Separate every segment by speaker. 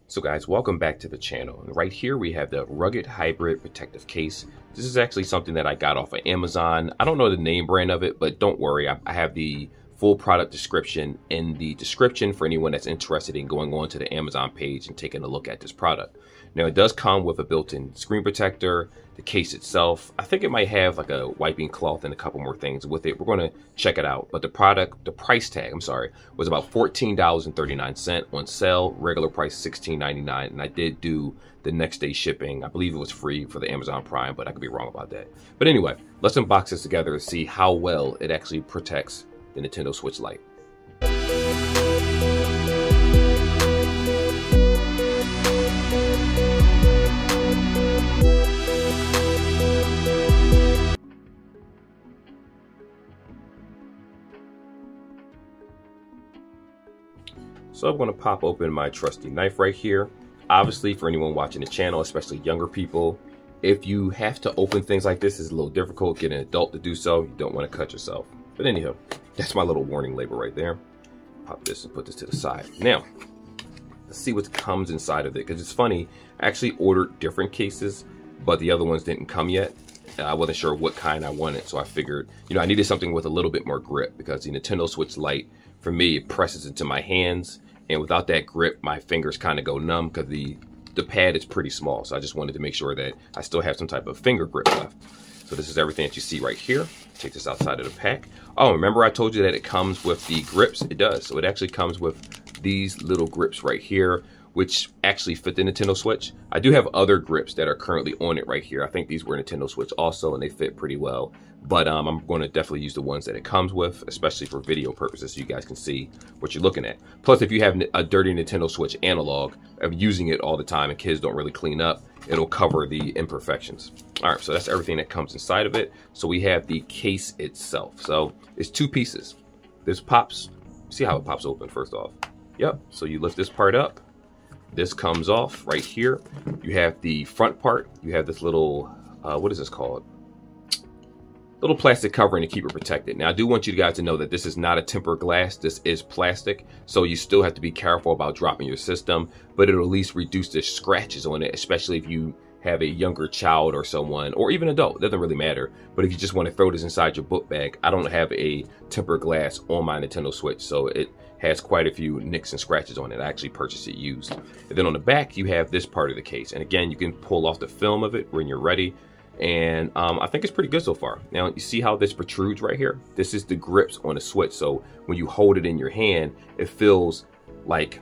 Speaker 1: So guys, welcome back to the channel. And right here we have the Rugged Hybrid Protective Case. This is actually something that I got off of Amazon. I don't know the name brand of it, but don't worry. I have the full product description in the description for anyone that's interested in going on to the Amazon page and taking a look at this product. Now it does come with a built-in screen protector, the case itself. I think it might have like a wiping cloth and a couple more things with it. We're going to check it out. But the price tag, was about $14.39 on sale. Regular price $16.99, and I did do the next day shipping. I believe it was free for the Amazon Prime, but I could be wrong about that. But anyway, let's unbox this together and see how well it actually protects the Nintendo Switch Lite. So I'm going to pop open my trusty knife right here. Obviously, for anyone watching the channel, especially younger people, if you have to open things like this, it's a little difficult. Get an adult to do so. You don't want to cut yourself. But anyhow, that's my little warning label right there. Pop this and put this to the side. Now, let's see what comes inside of it. Because it's funny, I actually ordered different cases, but the other ones didn't come yet. I wasn't sure what kind I wanted, so I figured, I needed something with a little bit more grip, because the Nintendo Switch Lite, for me, it presses into my hands. And without that grip, my fingers kind of go numb because the pad is pretty small. So I just wanted to make sure that I still have some type of finger grip left. So this is everything that you see right here. Take this outside of the pack. Oh, remember I told you that it comes with the grips? It does. So it actually comes with these little grips right here, which actually fit the Nintendo Switch. I do have other grips that are currently on it right here. I think these were Nintendo Switch also, and they fit pretty well. But I'm going to definitely use the ones that it comes with, especially for video purposes, so you guys can see what you're looking at. Plus, if you have a dirty Nintendo Switch analog of using it all the time and kids don't really clean up, it'll cover the imperfections. All right, so that's everything that comes inside of it. So we have the case itself. So it's two pieces. This pops, see how it pops open first off. Yep, so you lift this part up. This comes off right here. You have the front part. You have this little, what is this called? Little plastic covering to keep it protected. Now, I do want you guys to know that this is not a tempered glass. This is plastic. So you still have to be careful about dropping your system, but it'll at least reduce the scratches on it, especially if you have a younger child or someone, or even adult. It doesn't really matter. But if you just want to throw this inside your book bag, I don't have a tempered glass on my Nintendo Switch, so it has quite a few nicks and scratches on it. I actually purchased it used. And then on the back, you have this part of the case. And again, you can pull off the film of it when you're ready. And I think it's pretty good so far. Now, you see how this protrudes right here? This is the grips on the Switch. So when you hold it in your hand, it feels like,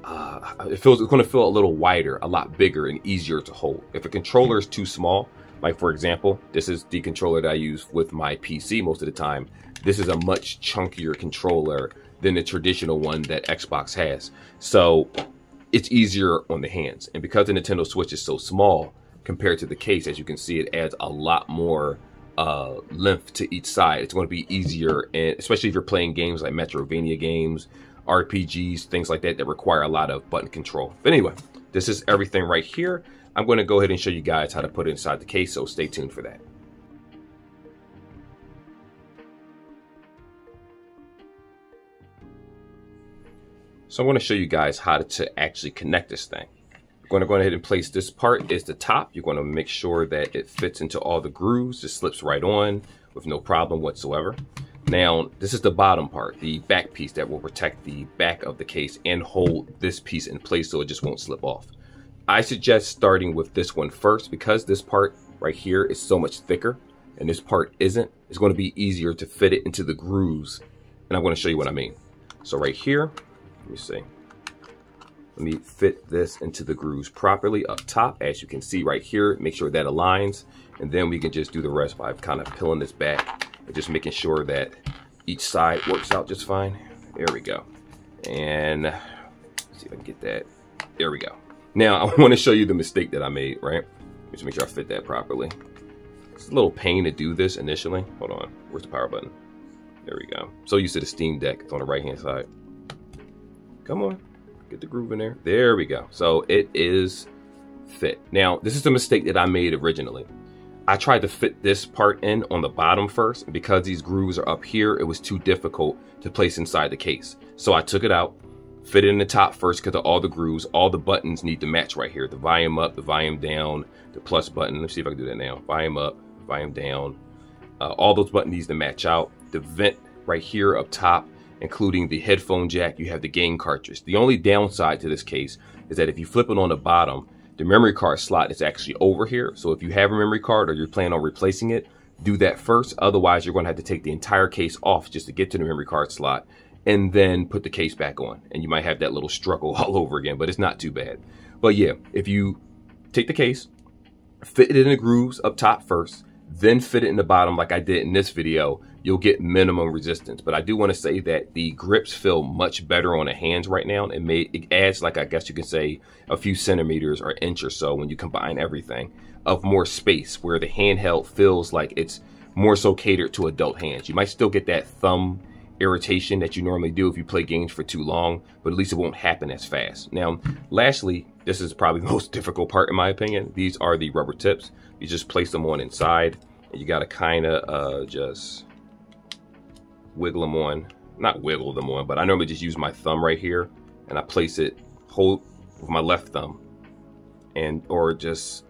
Speaker 1: it's going to feel a little wider, a lot bigger and easier to hold. If a controller is too small, like for example, this is the controller that I use with my PC most of the time. This is a much chunkier controller than the traditional one that Xbox has. So it's easier on the hands. And because the Nintendo Switch is so small compared to the case, as you can see, it adds a lot more length to each side. It's going to be easier, and especially if you're playing games like Metroidvania games, RPGs, things like that that require a lot of button control. But anyway, this is everything right here. I'm going to go ahead and show you guys how to put it inside the case, so stay tuned for that. So I'm going to show you guys how to actually connect this thing. Going to go ahead and place this part is the top. You're going to make sure that it fits into all the grooves. It slips right on with no problem whatsoever. Now, this is the bottom part, the back piece that will protect the back of the case and hold this piece in place so it just won't slip off. I suggest starting with this one first, because this part right here is so much thicker and this part isn't. It's going to be easier to fit it into the grooves. And I'm going to show you what I mean. So right here, let me see. Let me fit this into the grooves properly up top. As you can see right here, make sure that aligns. And then we can just do the rest by kind of peeling this back and just making sure that each side works out just fine. There we go. And let's see if I can get that. There we go. Now I want to show you the mistake that I made, right? Just make sure I fit that properly. It's a little pain to do this initially. Hold on, where's the power button? There we go. So used to the Steam Deck, it's on the right hand side. Come on. Get the groove in there. There we go. So it is fit. Now, this is the mistake that I made originally. I tried to fit this part in on the bottom first, and because these grooves are up here, it was too difficult to place inside the case. So I took it out, Fit it in the top first because of all the grooves. All the buttons need to match right here. The volume up, the volume down, the plus button. Let's see if I can do that now. Volume up, volume down. All those buttons need to match out. The vent right here up top, including the headphone jack, you have the game cartridge. The only downside to this case is that if you flip it on the bottom, the memory card slot is actually over here. So if you have a memory card or you're planning on replacing it, do that first. Otherwise, you're going to have to take the entire case off just to get to the memory card slot and then put the case back on. And you might have that little struggle all over again, but it's not too bad. But yeah, if you take the case, fit it in the grooves up top first, then fit it in the bottom like I did in this video, you'll get minimum resistance. But I do want to say that the grips feel much better on the hands right now. It adds, like, I guess you can say, a few centimeters or inch or so when you combine everything of more space, where the handheld feels like it's more so catered to adult hands. You might still get that thumb irritation that you normally do if you play games for too long, but at least it won't happen as fast. Now, lastly, this is probably the most difficult part in my opinion. These are the rubber tips. You just place them on inside, and you got to kind of just wiggle them on. Not wiggle them on, but I normally just use my thumb right here, and I place it, hold with my left thumb, and or just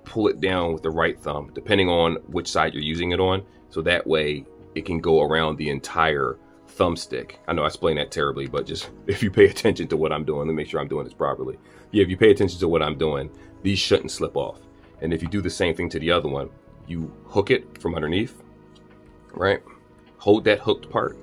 Speaker 1: pull it down with the right thumb, depending on which side you're using it on. So that way it can go around the entire thumbstick. I know I explained that terribly, but just if you pay attention to what I'm doing, let me make sure I'm doing this properly. Yeah, if you pay attention to what I'm doing, these shouldn't slip off. And if you do the same thing to the other one, you hook it from underneath, right? Hold that hooked part,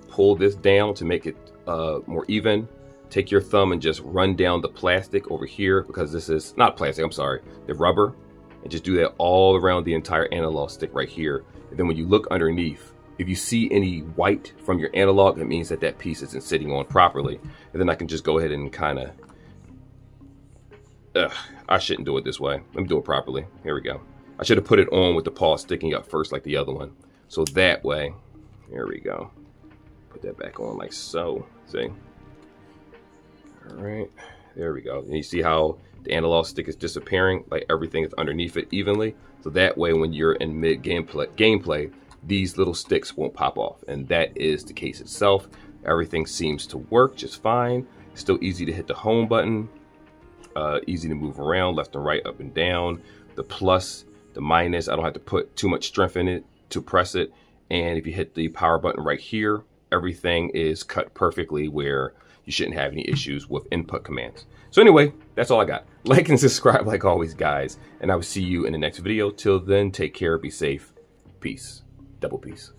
Speaker 1: pull this down to make it more even. Take your thumb and just run down the plastic over here, because this is not plastic, I'm sorry, the rubber, and just do that all around the entire analog stick right here. And then when you look underneath, if you see any white from your analog, it means that that piece isn't sitting on properly. And then I can just go ahead and kind of, I shouldn't do it this way. Let me do it properly. Here we go. I should have put it on with the paw sticking up first like the other one. So that way, here we go. Put that back on like so, see? All right, there we go. And you see how the analog stick is disappearing, like everything is underneath it evenly. So that way, when you're in mid gameplay, these little sticks won't pop off. And that is the case itself. Everything seems to work just fine. Still easy to hit the home button. Easy to move around left and right, up and down. The plus, the minus, I don't have to put too much strength in it to press it. And if you hit the power button right here, everything is cut perfectly where you shouldn't have any issues with input commands. So anyway, that's all I got. Like and subscribe like always, guys. And I will see you in the next video. Till then, take care, be safe. Peace. Double peace.